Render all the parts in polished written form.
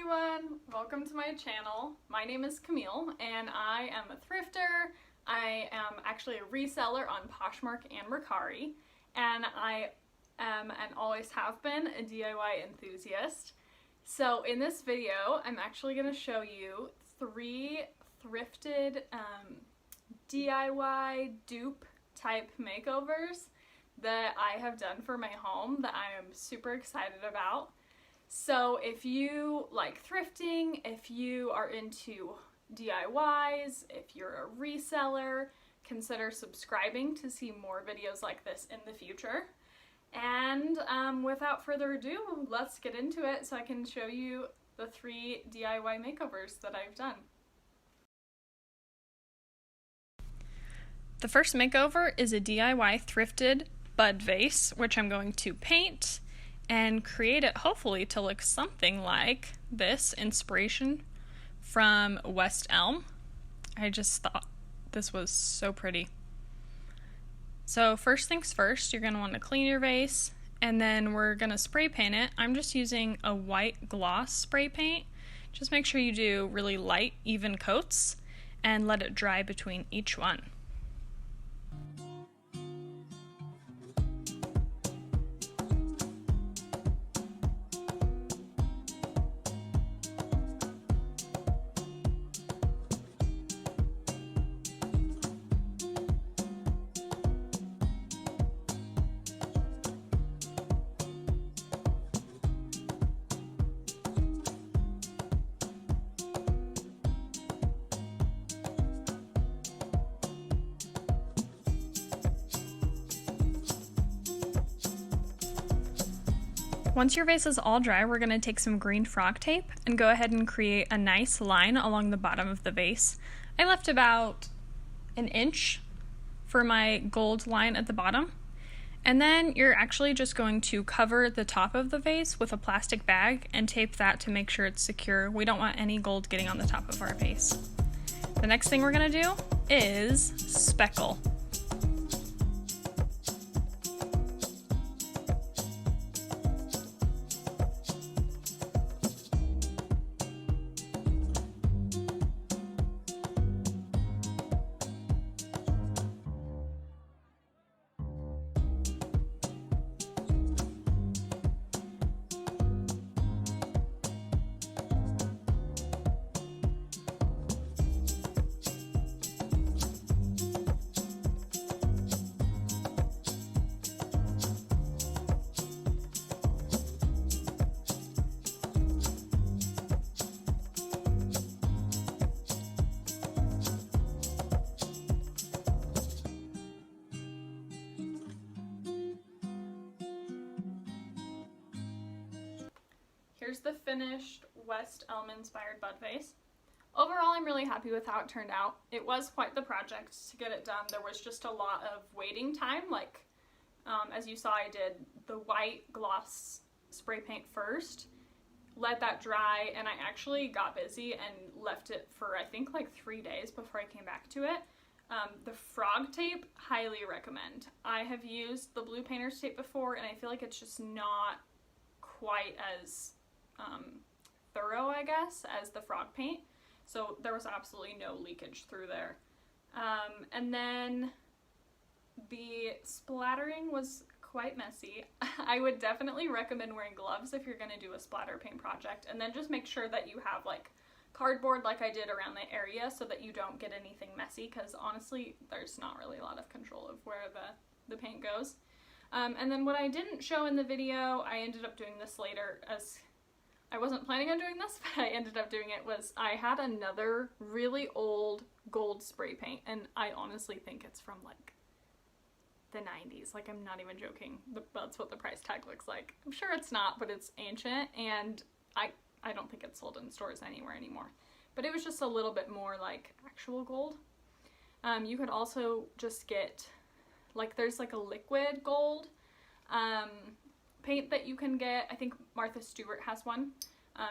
everyone! Welcome to my channel. My name is Camille and I am a thrifter. I am actually a reseller on Poshmark and Mercari, and I am and always have been a DIY enthusiast. So in this video I'm actually going to show you 3 thrifted DIY dupe type makeovers that I have done for my home that I am super excited about. So if you like thrifting, if you are into DIYs, if you're a reseller, consider subscribing to see more videos like this in the future. And without further ado, let's get into it so I can show you the 3 DIY makeovers that I've done. The first makeover is a DIY thrifted bud vase, which I'm going to paint and create it hopefully to look something like this inspiration from West Elm. I just thought this was so pretty. So first things first, you're going to want to clean your vase, and then we're going to spray paint it. I'm just using a white gloss spray paint. Just make sure you do really light, even coats and let it dry between each one. Once your vase is all dry, we're going to take some green frog tape and go ahead and create a nice line along the bottom of the vase. I left about an inch for my gold line at the bottom. And then you're actually just going to cover the top of the vase with a plastic bag and tape that to make sure it's secure. We don't want any gold getting on the top of our vase. The next thing we're going to do is speckle. Here's the finished West Elm inspired bud vase. Overall, I'm really happy with how it turned out. It was quite the project to get it done. There was just a lot of waiting time. Like, as you saw, I did the white gloss spray paint first, let that dry, and I actually got busy and left it for I think like 3 days before I came back to it. The frog tape, highly recommend. I have used the blue painter's tape before, and I feel like it's just not quite as thorough, I guess, as the frog paint. So there was absolutely no leakage through there. And then the splattering was quite messy. I would definitely recommend wearing gloves if you're going to do a splatter paint project, and then just make sure that you have like cardboard like I did around the area so that you don't get anything messy, because honestly there's not really a lot of control of where the paint goes. And then what I didn't show in the video, I ended up doing this later, as I wasn't planning on doing this, but I ended up doing it, was I had another really old gold spray paint, and I honestly think it's from like the 90s. Like, I'm not even joking. That's what the price tag looks like. I'm sure it's not, but it's ancient, and I don't think it's sold in stores anywhere anymore. But it was just a little bit more like actual gold. You could also just get, like, there's like a liquid gold paint that you can get. I think Martha Stewart has one.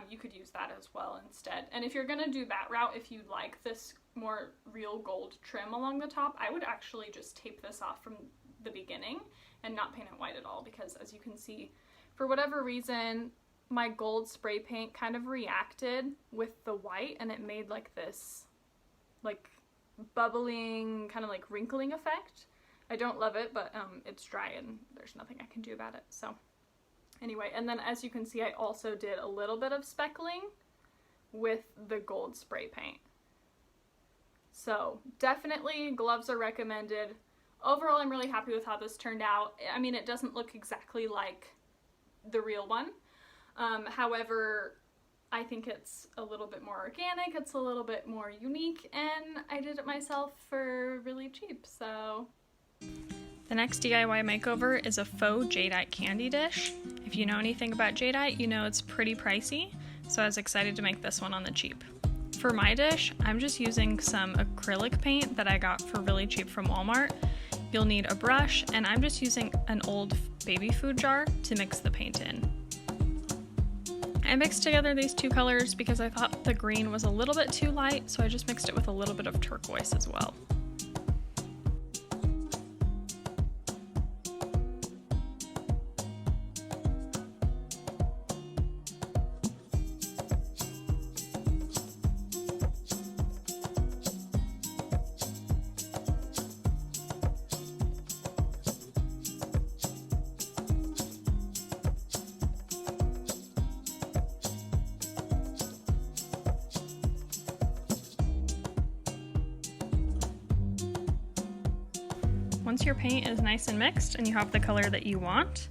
You could use that as well instead. And if you're gonna do that route, if you like this more real gold trim along the top, I would actually just tape this off from the beginning and not paint it white at all, because as you can see, for whatever reason, my gold spray paint kind of reacted with the white and it made like this like bubbling kind of like wrinkling effect. I don't love it, but it's dry and there's nothing I can do about it. So anyway, and then as you can see, I also did a little bit of speckling with the gold spray paint. So definitely gloves are recommended. Overall, I'm really happy with how this turned out. I mean, it doesn't look exactly like the real one. However, I think it's a little bit more organic, it's a little bit more unique, and I did it myself for really cheap, so. The next DIY makeover is a faux jadeite candy dish. If you know anything about jadeite, you know it's pretty pricey, so I was excited to make this one on the cheap. For my dish, I'm just using some acrylic paint that I got for really cheap from Walmart. You'll need a brush, and I'm just using an old baby food jar to mix the paint in. I mixed together these two colors because I thought the green was a little bit too light, so I just mixed it with a little bit of turquoise as well. Once your paint is nice and mixed and you have the color that you want,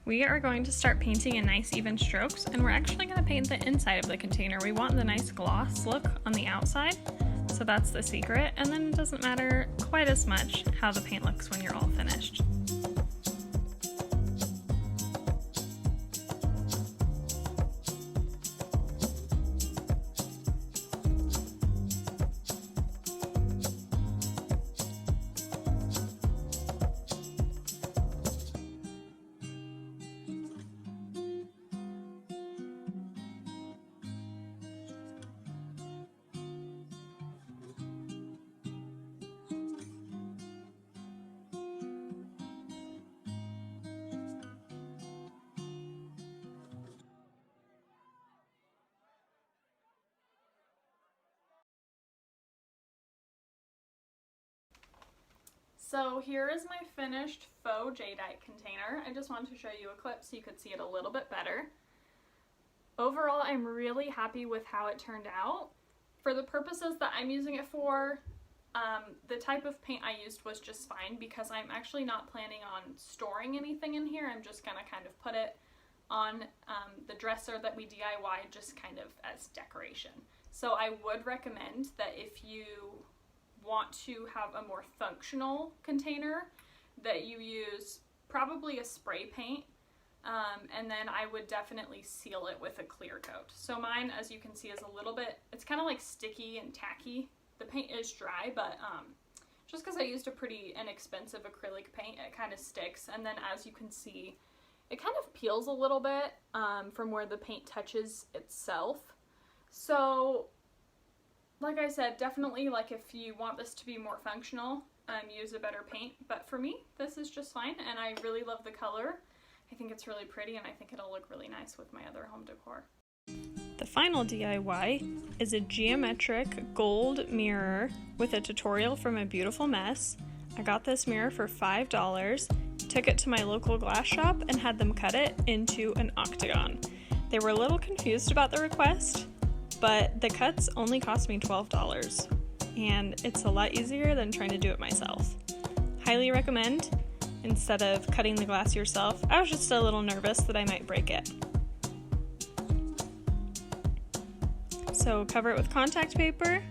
we are going to start painting in nice even strokes, and we're actually going to paint the inside of the container. We want the nice gloss look on the outside, so that's the secret, and then it doesn't matter quite as much how the paint looks when you're all finished. So here is my finished faux jadeite container. I just wanted to show you a clip so you could see it a little bit better. Overall, I'm really happy with how it turned out. For the purposes that I'm using it for, the type of paint I used was just fine because I'm actually not planning on storing anything in here. I'm just gonna kind of put it on the dresser that we DIY'd just kind of as decoration. So I would recommend that if you want to have a more functional container, that you use probably a spray paint, and then I would definitely seal it with a clear coat. So mine, as you can see, is a little bit, it's kind of like sticky and tacky. The paint is dry, but just because I used a pretty inexpensive acrylic paint, it kind of sticks, and then as you can see, it kind of peels a little bit from where the paint touches itself. So like I said, definitely, like, if you want this to be more functional, use a better paint. But for me, this is just fine, and I really love the color. I think it's really pretty, and I think it'll look really nice with my other home decor. The final DIY is a geometric gold mirror with a tutorial from A Beautiful Mess. I got this mirror for $5, took it to my local glass shop, and had them cut it into an octagon. They were a little confused about the request, but the cuts only cost me $12, and it's a lot easier than trying to do it myself. Highly recommend, instead of cutting the glass yourself. I was just a little nervous that I might break it. So cover it with contact paper.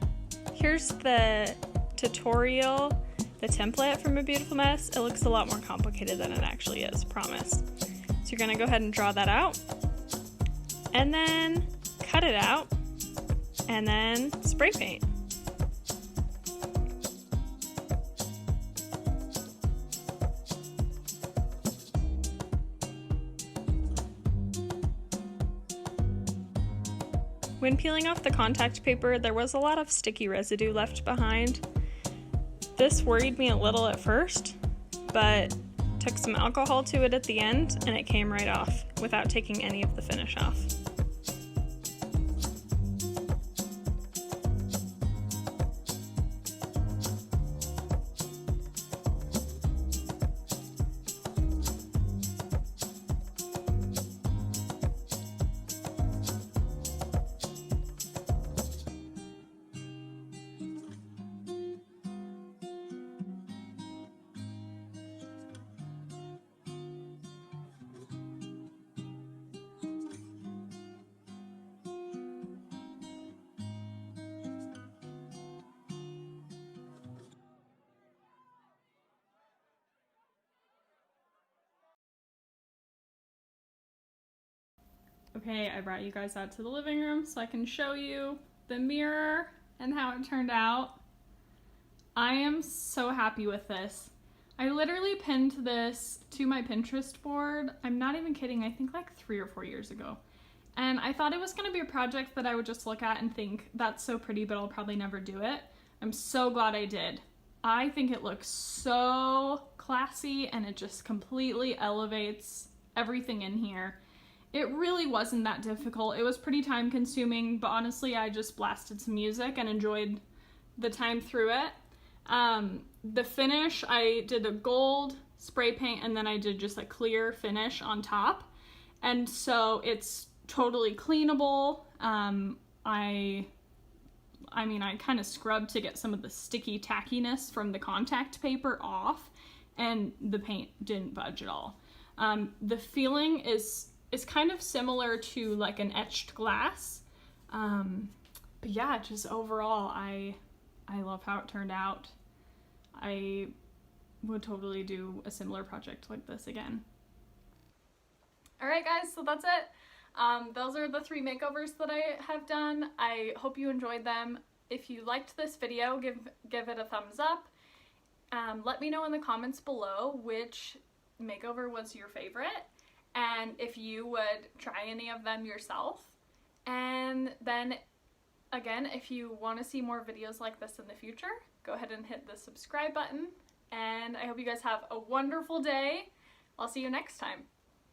Here's the tutorial, the template from A Beautiful Mess. It looks a lot more complicated than it actually is, promise. So you're gonna go ahead and draw that out, and then cut it out, and then spray paint. When peeling off the contact paper, there was a lot of sticky residue left behind. This worried me a little at first, but Took some alcohol to it at the end, and it came right off without taking any of the finish off. Okay, I brought you guys out to the living room so I can show you the mirror and how it turned out. I am so happy with this. I literally pinned this to my Pinterest board. I'm not even kidding, I think like 3 or 4 years ago. And I thought it was gonna be a project that I would just look at and think, that's so pretty, but I'll probably never do it. I'm so glad I did. I think it looks so classy and it just completely elevates everything in here. It really wasn't that difficult. It was pretty time consuming, but honestly, I just blasted some music and enjoyed the time through it. The finish, I did a gold spray paint and then I did just a clear finish on top. And so it's totally cleanable. I mean, I kind of scrubbed to get some of the sticky tackiness from the contact paper off, and the paint didn't budge at all. The feeling is kind of similar to like an etched glass. But yeah, just overall, I love how it turned out. I would totally do a similar project like this again. Alright guys, so that's it. Those are the 3 makeovers that I have done. I hope you enjoyed them. If you liked this video, give it a thumbs up. Let me know in the comments below which makeover was your favorite, and if you would try any of them yourself. And then again, if you want to see more videos like this in the future, go ahead and hit the subscribe button. And I hope you guys have a wonderful day. I'll see you next time.